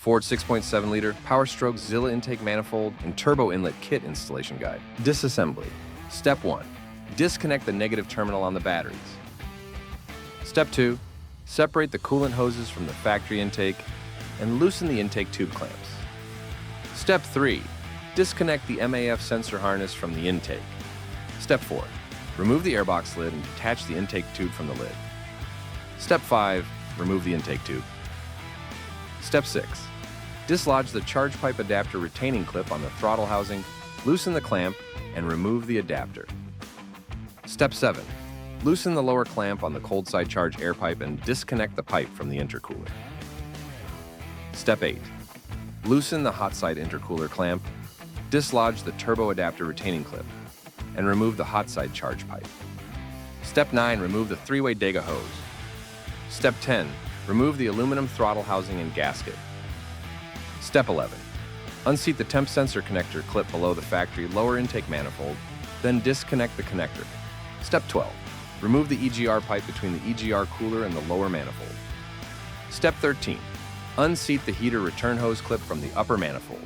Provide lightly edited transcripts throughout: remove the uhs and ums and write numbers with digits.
Ford 6.7-liter Power Stroke Zilla intake manifold and turbo inlet kit installation guide. Disassembly. Step 1. Disconnect the negative terminal on the batteries. Step 2. Separate the coolant hoses from the factory intake and loosen the intake tube clamps. Step 3. Disconnect the MAF sensor harness from the intake. Step 4. Remove the airbox lid and detach the intake tube from the lid. Step 5. Remove the intake tube. Step 6. Dislodge the charge pipe adapter retaining clip on the throttle housing, loosen the clamp, and remove the adapter. Step 7. Loosen the lower clamp on the cold side charge air pipe and disconnect the pipe from the intercooler. Step 8. Loosen the hot side intercooler clamp, dislodge the turbo adapter retaining clip, and remove the hot side charge pipe. Step 9. Remove the 3-way Dega hose. Step 10. Remove the aluminum throttle housing and gasket. Step 11. Unseat the temp sensor connector clip below the factory lower intake manifold, then disconnect the connector. Step 12. Remove the EGR pipe between the EGR cooler and the lower manifold. Step 13. Unseat the heater return hose clip from the upper manifold.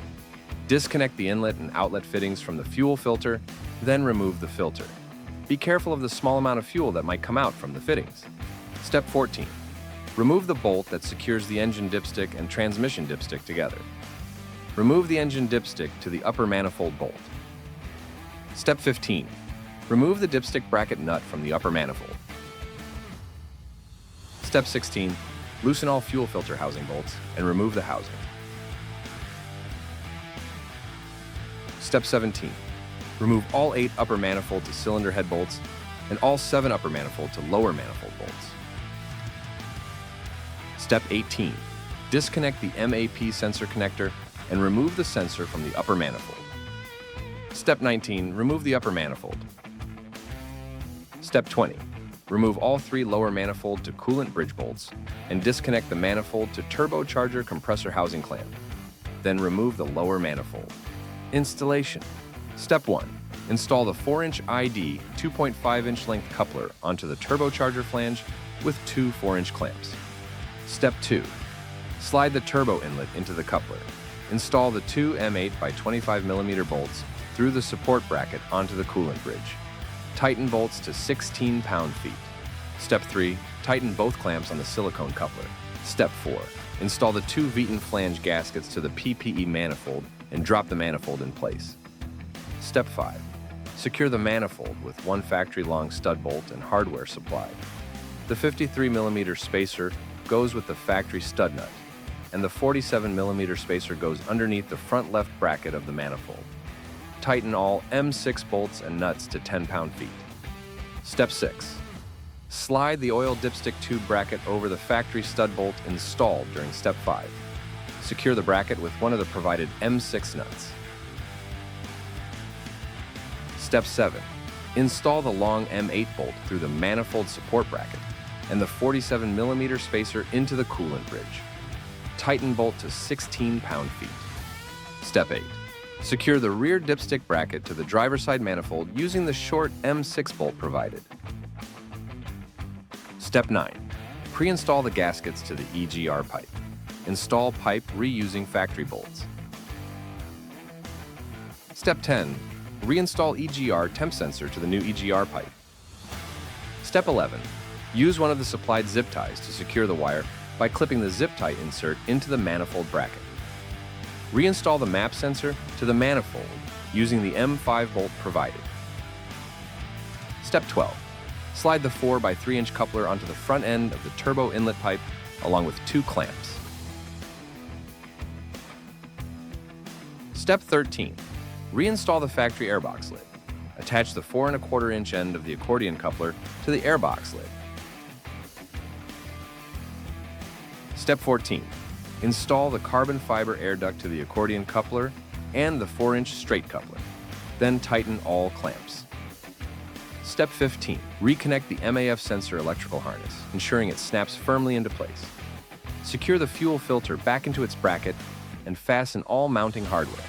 Disconnect the inlet and outlet fittings from the fuel filter, then remove the filter. Be careful of the small amount of fuel that might come out from the fittings. Step 14. Remove the bolt that secures the engine dipstick and transmission dipstick together. Remove the engine dipstick to the upper manifold bolt. Step 15. Remove the dipstick bracket nut from the upper manifold. Step 16. Loosen all fuel filter housing bolts and remove the housing. Step 17. Remove all 8 upper manifold to cylinder head bolts and all 7 upper manifold to lower manifold bolts. Step 18. Disconnect the MAP sensor connector and remove the sensor from the upper manifold. Step 19. Remove the upper manifold. Step 20. Remove all 3 lower manifold to coolant bridge bolts and disconnect the manifold to turbocharger compressor housing clamp. Then remove the lower manifold. Installation. Step 1. Install the 4-inch ID 2.5-inch length coupler onto the turbocharger flange with 2 4-inch clamps. Step 2. Slide the turbo inlet into the coupler. Install the 2 M8 by 25mm bolts through the support bracket onto the coolant bridge. Tighten bolts to 16 pound-feet. Step 3. Tighten both clamps on the silicone coupler. Step 4. Install the 2 Veton flange gaskets to the PPE manifold and drop the manifold in place. Step 5. Secure the manifold with 1 factory-long stud bolt and hardware supplied. The 53mm spacer goes with the factory stud nut, and the 47mm spacer goes underneath the front left bracket of the manifold. Tighten all M6 bolts and nuts to 10 pound-feet. Step 6. Slide the oil dipstick tube bracket over the factory stud bolt installed during Step 5. Secure the bracket with one of the provided M6 nuts. Step 7. Install the long M8 bolt through the manifold support bracket and the 47mm spacer into the coolant bridge. Tighten bolt to 16 pound-feet. Step 8. Secure the rear dipstick bracket to the driver's side manifold using the short M6 bolt provided. Step 9. Pre-install the gaskets to the EGR pipe. Install pipe reusing factory bolts. Step 10. Reinstall EGR temp sensor to the new EGR pipe. Step 11. Use one of the supplied zip ties to secure the wire by clipping the zip tie insert into the manifold bracket. Reinstall the MAP sensor to the manifold using the M5 bolt provided. Step 12. Slide the 4 by 3-inch coupler onto the front end of the turbo inlet pipe along with 2 clamps. Step 13. Reinstall the factory airbox lid. Attach the 4 1/4-inch end of the accordion coupler to the airbox lid. Step 14. Install the carbon fiber air duct to the accordion coupler and the 4-inch straight coupler. Then tighten all clamps. Step 15. Reconnect the MAF sensor electrical harness, ensuring it snaps firmly into place. Secure the fuel filter back into its bracket and fasten all mounting hardware.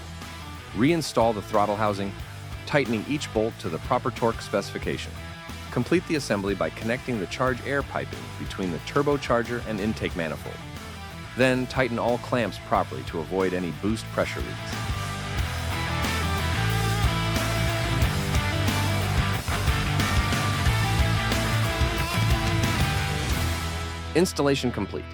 Reinstall the throttle housing, tightening each bolt to the proper torque specification. Complete the assembly by connecting the charge air piping between the turbocharger and intake manifold. Then tighten all clamps properly to avoid any boost pressure leaks. Installation complete.